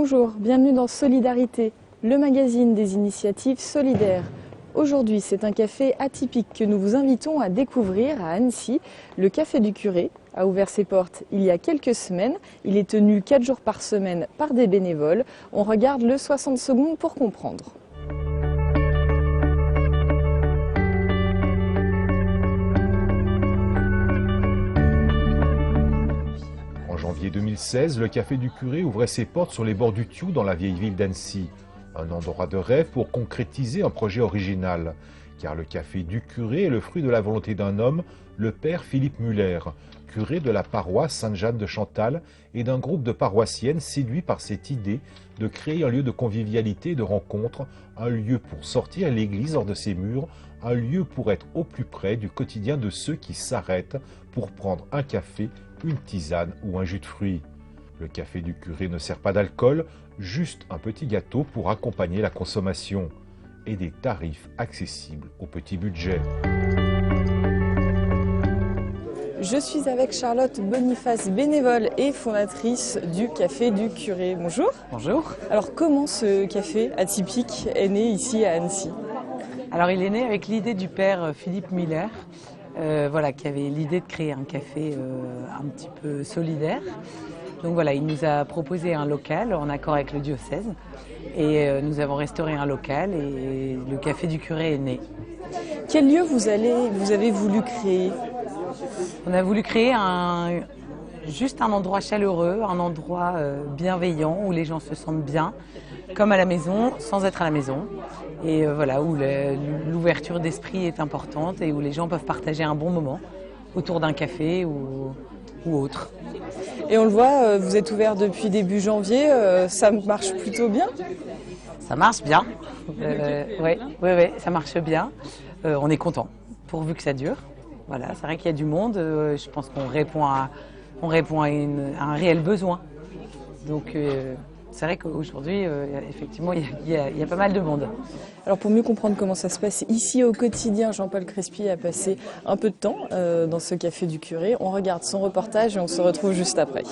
Bonjour, bienvenue dans Solidarité, le magazine des initiatives solidaires. Aujourd'hui, c'est un café atypique que nous vous invitons à découvrir à Annecy. Le Café du Curé a ouvert ses portes il y a quelques semaines. Il est tenu 4 jours par semaine par des bénévoles. On regarde le 60 secondes pour comprendre. En janvier 2016, le Café du Curé ouvrait ses portes sur les bords du Thioux dans la vieille ville d'Annecy. Un endroit de rêve pour concrétiser un projet original. Car le Café du Curé est le fruit de la volonté d'un homme, le père Philippe Muller, curé de la paroisse Sainte-Jeanne de Chantal et d'un groupe de paroissiennes séduits par cette idée de créer un lieu de convivialité et de rencontre, un lieu pour sortir l'église hors de ses murs, un lieu pour être au plus près du quotidien de ceux qui s'arrêtent pour prendre un café, une tisane ou un jus de fruits. Le Café du Curé ne sert pas d'alcool, juste un petit gâteau pour accompagner la consommation et des tarifs accessibles au petit budget. Je suis avec Charlotte Boniface, bénévole et fondatrice du Café du Curé. Bonjour. Bonjour. Alors comment ce café atypique est né ici à Annecy? Alors il est né avec l'idée du père Philippe Muller, qui avait l'idée de créer un café un petit peu solidaire. Donc voilà, il nous a proposé un local en accord avec le diocèse et nous avons restauré un local et le Café du Curé est né. Quel lieu vous avez voulu créer? On a voulu créer juste un endroit chaleureux, un endroit bienveillant où les gens se sentent bien, comme à la maison, sans être à la maison. Et où l'ouverture d'esprit est importante et où les gens peuvent partager un bon moment autour d'un café ou autre. Et on le voit, vous êtes ouvert depuis début janvier, ça marche plutôt bien? Ça marche bien, oui, ça marche bien. On est content, pourvu que ça dure. Voilà, c'est vrai qu'il y a du monde, je pense qu'on répond à un réel besoin. Donc c'est vrai qu'aujourd'hui, effectivement, il y a pas mal de monde. Alors pour mieux comprendre comment ça se passe ici au quotidien, Jean-Paul Crespi a passé un peu de temps dans ce Café du Curé. On regarde son reportage et on se retrouve juste après.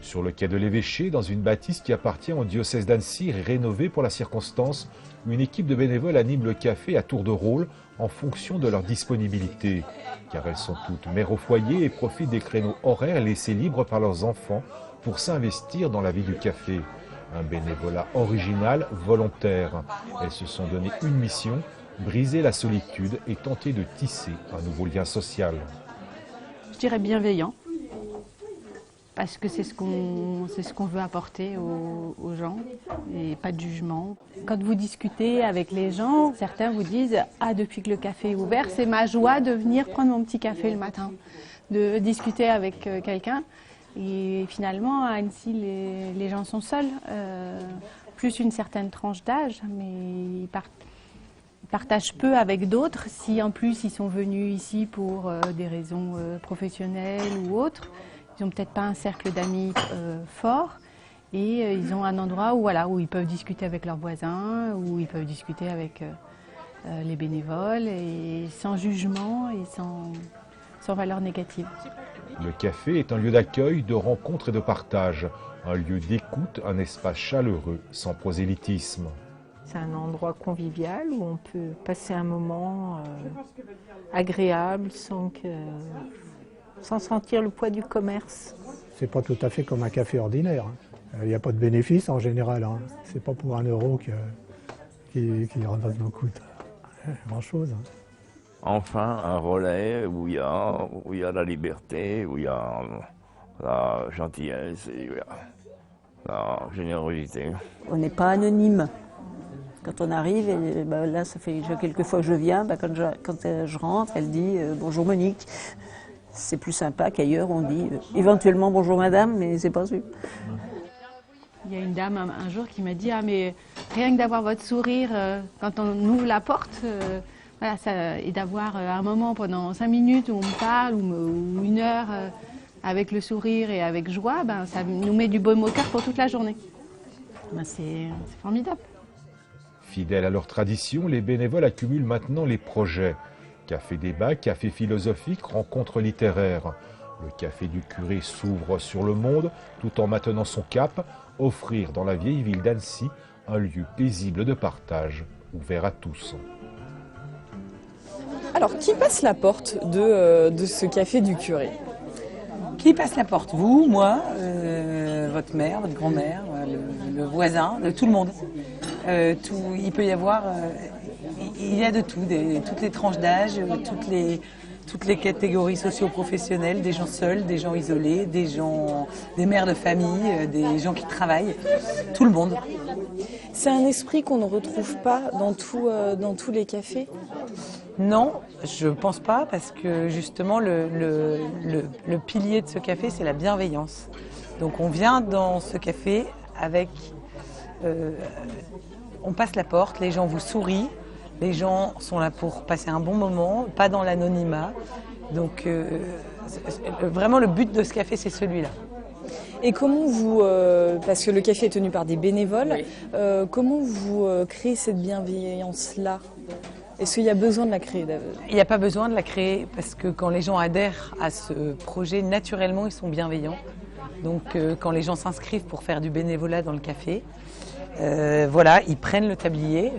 Sur le quai de l'Évêché, dans une bâtisse qui appartient au diocèse d'Annecy et rénovée pour la circonstance, une équipe de bénévoles anime le café à tour de rôle en fonction de leur disponibilité. Car elles sont toutes mères au foyer et profitent des créneaux horaires laissés libres par leurs enfants pour s'investir dans la vie du café. Un bénévolat original, volontaire. Elles se sont donné une mission, briser la solitude et tenter de tisser un nouveau lien social. Je dirais bienveillant. Parce que c'est ce qu'on veut apporter aux gens et pas de jugement. Quand vous discutez avec les gens, certains vous disent « Ah, depuis que le café est ouvert, c'est ma joie de venir prendre mon petit café le matin, de discuter avec quelqu'un. » Et finalement, à Annecy, les gens sont seuls, plus une certaine tranche d'âge, mais ils partagent peu avec d'autres. Si en plus ils sont venus ici pour des raisons professionnelles ou autres, ils n'ont peut-être pas un cercle d'amis fort et ils ont un endroit où ils peuvent discuter avec leurs voisins, où ils peuvent discuter avec les bénévoles et sans jugement et sans valeur négative. Le café est un lieu d'accueil, de rencontre et de partage, un lieu d'écoute, un espace chaleureux, sans prosélytisme. C'est un endroit convivial où on peut passer un moment agréable sans sentir le poids du commerce. C'est pas tout à fait comme un café ordinaire. Il n'y a pas de bénéfice en général. C'est pas pour 1 euro qui coûte grand-chose. Enfin, un relais où il y a la liberté, où il y a la gentillesse et la générosité. On n'est pas anonyme. Quand on arrive, là ça fait déjà quelques fois que je viens, quand je rentre, elle dit bonjour Monique. C'est plus sympa qu'ailleurs, on dit éventuellement bonjour madame, mais c'est pas sûr. Il y a une dame un jour qui m'a dit « Ah mais rien que d'avoir votre sourire quand on ouvre la porte, et d'avoir un moment pendant 5 minutes où on me parle, ou 1 heure avec le sourire et avec joie, ça nous met du baume au cœur pour toute la journée. » C'est formidable. Fidèles à leur tradition, les bénévoles accumulent maintenant les projets. Café débat, café philosophique, rencontre littéraire. Le café du curé s'ouvre sur le monde tout en maintenant son cap, offrir dans la vieille ville d'Annecy un lieu paisible de partage, ouvert à tous. Alors, qui passe la porte de ce café du curé? Qui passe la porte? Vous, moi, votre mère, votre grand-mère, le voisin, tout le monde. Il peut y avoir, il y a de tout, toutes les tranches d'âge, toutes les catégories socio-professionnelles, des gens seuls, des gens isolés, des mères de famille, des gens qui travaillent, tout le monde. C'est un esprit qu'on ne retrouve pas dans tous les cafés? Non, je pense pas, parce que justement le pilier de ce café, c'est la bienveillance. Donc on vient dans ce café avec, on passe la porte, les gens vous sourient, les gens sont là pour passer un bon moment, pas dans l'anonymat. Donc vraiment le but de ce café, c'est celui-là. Et comment vous, parce que le café est tenu par des bénévoles, oui. Comment vous créez cette bienveillance-là? Est-ce qu'il y a besoin de la créer? Il n'y a pas besoin de la créer, parce que quand les gens adhèrent à ce projet, naturellement, ils sont bienveillants. Donc quand les gens s'inscrivent pour faire du bénévolat dans le café, voilà, ils prennent le tablier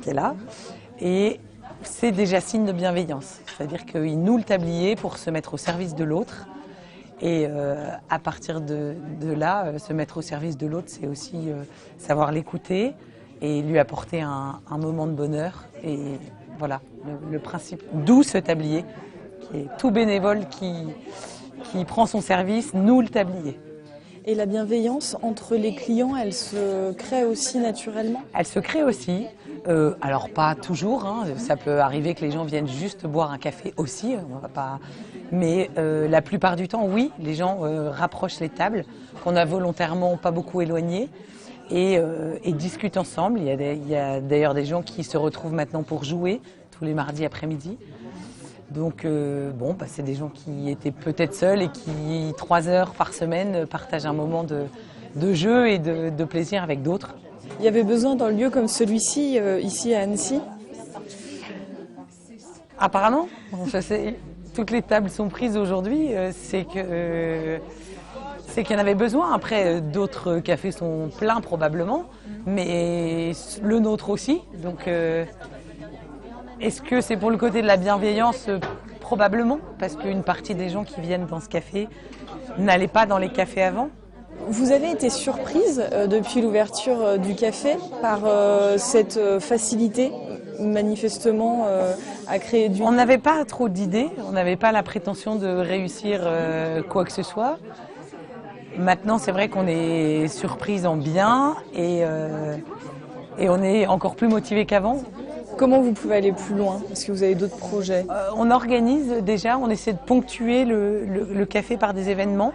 qui est là, et c'est déjà signe de bienveillance. C'est-à-dire qu'ils nouent le tablier pour se mettre au service de l'autre. Et à partir de là, se mettre au service de l'autre, c'est aussi savoir l'écouter et lui apporter un moment de bonheur. Et voilà, le principe, d'où ce tablier, qui est tout bénévole qui prend son service, noue le tablier. Et la bienveillance entre les clients, elle se crée aussi naturellement? Elle se crée aussi. Alors pas toujours, hein. Ça peut arriver que les gens viennent juste boire un café aussi, on va pas... mais la plupart du temps, oui, les gens rapprochent les tables, qu'on a volontairement pas beaucoup éloignées, et discutent ensemble. Il y a d'ailleurs des gens qui se retrouvent maintenant pour jouer tous les mardis après-midi. Donc bon, bah, c'est des gens qui étaient peut-être seuls et qui, 3 heures par semaine, partagent un moment de jeu et de plaisir avec d'autres. Il y avait besoin d'un lieu comme celui-ci, ici à Annecy? Apparemment, toutes les tables sont prises aujourd'hui, c'est qu'il y en avait besoin. Après, d'autres cafés sont pleins probablement, mais le nôtre aussi. Donc, est-ce que c'est pour le côté de la bienveillance? Probablement, parce qu'une partie des gens qui viennent dans ce café n'allaient pas dans les cafés avant. Vous avez été surprise depuis l'ouverture du café par cette facilité, manifestement, à créer du... On n'avait pas trop d'idées, on n'avait pas la prétention de réussir quoi que ce soit. Maintenant, c'est vrai qu'on est surprise en bien et on est encore plus motivé qu'avant. Comment vous pouvez aller plus loin? Est-ce que vous avez d'autres projets? On organise déjà, on essaie de ponctuer le café par des événements.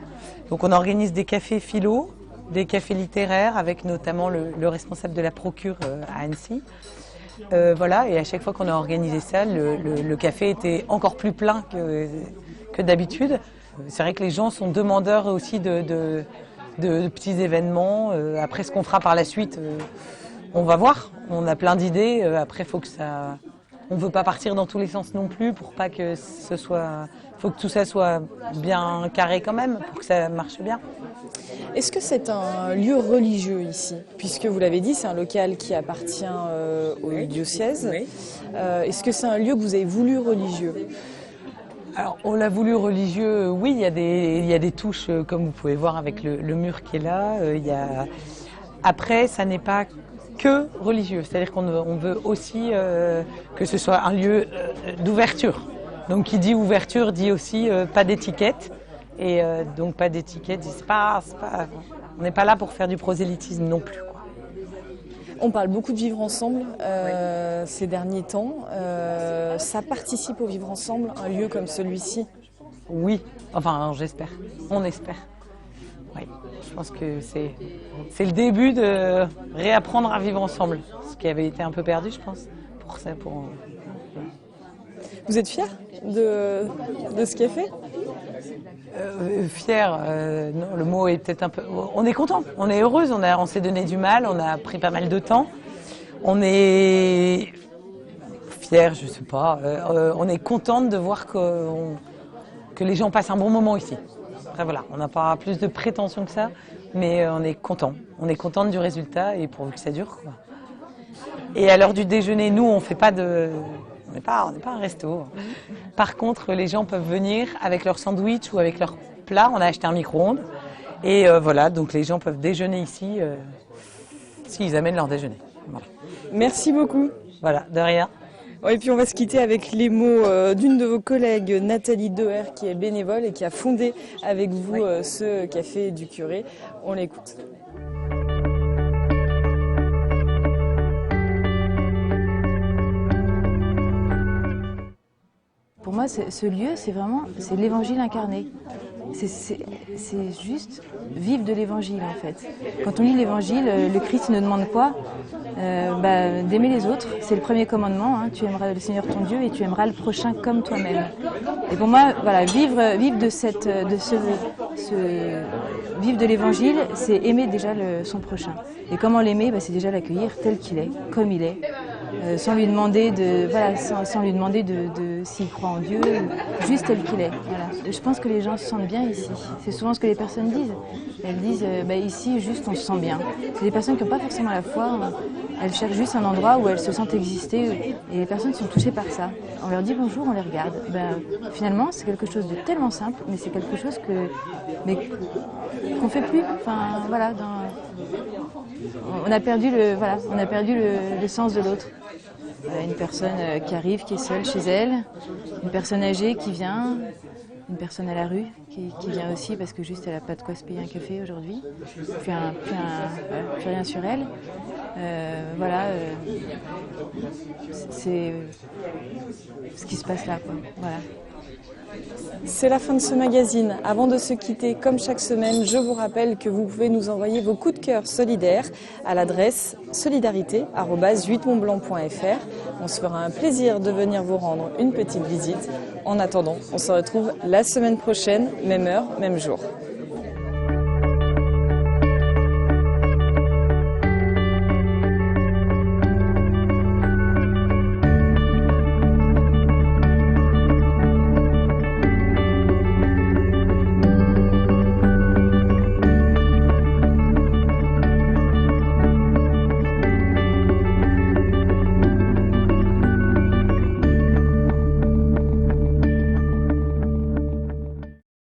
Donc on organise des cafés philo, des cafés littéraires avec notamment le responsable de la procure à Annecy. Voilà, et à chaque fois qu'on a organisé ça, le café était encore plus plein que d'habitude. C'est vrai que les gens sont demandeurs aussi de petits événements. Après, ce qu'on fera par la suite, on va voir. On a plein d'idées. Après, faut que ça... On ne veut pas partir dans tous les sens non plus pour pas que ce soit... Il faut que tout ça soit bien carré quand même pour que ça marche bien. Est-ce que c'est un lieu religieux ici? Puisque vous l'avez dit, c'est un local qui appartient au diocèse. Oui. Est-ce que c'est un lieu que vous avez voulu religieux? Alors, on l'a voulu religieux, oui, il y a des touches, comme vous pouvez voir avec le mur qui est là. Après, ça n'est pas que religieux, c'est-à-dire qu'on veut aussi que ce soit un lieu d'ouverture. Donc qui dit ouverture dit aussi pas d'étiquette. Et donc pas d'étiquette, on n'est pas là pour faire du prosélytisme non plus, quoi. On parle beaucoup de vivre ensemble ces derniers temps. Ça participe au vivre ensemble, un lieu comme celui-ci? Oui, enfin j'espère, on espère. Oui, je pense que c'est le début de réapprendre à vivre ensemble, ce qui avait été un peu perdu, je pense, pour ça. Vous êtes fiers de ce café? Fier, non, le mot est peut-être un peu... On est content, on est heureuse, on s'est donné du mal, on a pris pas mal de temps. On est fière, je sais pas. On est contente de voir que les gens passent un bon moment ici. Après voilà, on n'a pas plus de prétention que ça, mais on est content. On est contente du résultat et pourvu que ça dure, quoi. Et à l'heure du déjeuner, nous, on n'est pas un resto. Par contre, les gens peuvent venir avec leur sandwich ou avec leur plat. On a acheté un micro-ondes. Et voilà, donc les gens peuvent déjeuner ici s'ils amènent leur déjeuner. Voilà. Merci beaucoup. Voilà, de rien. Et puis on va se quitter avec les mots d'une de vos collègues, Nathalie Deher, qui est bénévole et qui a fondé avec vous ce café du curé. On l'écoute. Pour moi, ce lieu, c'est l'évangile incarné. C'est juste vivre de l'évangile en fait. Quand on lit l'évangile, le Christ nous demande quoi? D'aimer les autres. C'est le premier commandement. Hein. Tu aimeras le Seigneur ton Dieu et tu aimeras le prochain comme toi-même. Et pour moi, voilà, vivre vivre de l'évangile, c'est aimer déjà son prochain. Et comment l'aimer? C'est déjà l'accueillir tel qu'il est, comme il est. Sans lui demander sans lui demander de s'il croit en Dieu, juste tel qu'il est. Voilà. Je pense que les gens se sentent bien ici. C'est souvent ce que les personnes disent. Elles disent ici juste on se sent bien. C'est des personnes qui n'ont pas forcément la foi. Elles cherchent juste un endroit où elles se sentent exister et les personnes sont touchées par ça. On leur dit bonjour, on les regarde. Finalement c'est quelque chose de tellement simple, mais c'est quelque chose qu'on fait plus. Enfin voilà. On a perdu le sens de l'autre. Une personne qui arrive, qui est seule chez elle, une personne âgée qui vient, une personne à la rue qui vient aussi parce que juste elle n'a pas de quoi se payer un café aujourd'hui, plus rien sur elle. C'est ce qui se passe là, quoi. Voilà. C'est la fin de ce magazine. Avant de se quitter, comme chaque semaine, je vous rappelle que vous pouvez nous envoyer vos coups de cœur solidaires à l'adresse solidarité@8montblanc.fr. On se fera un plaisir de venir vous rendre une petite visite. En attendant, on se retrouve la semaine prochaine, même heure, même jour.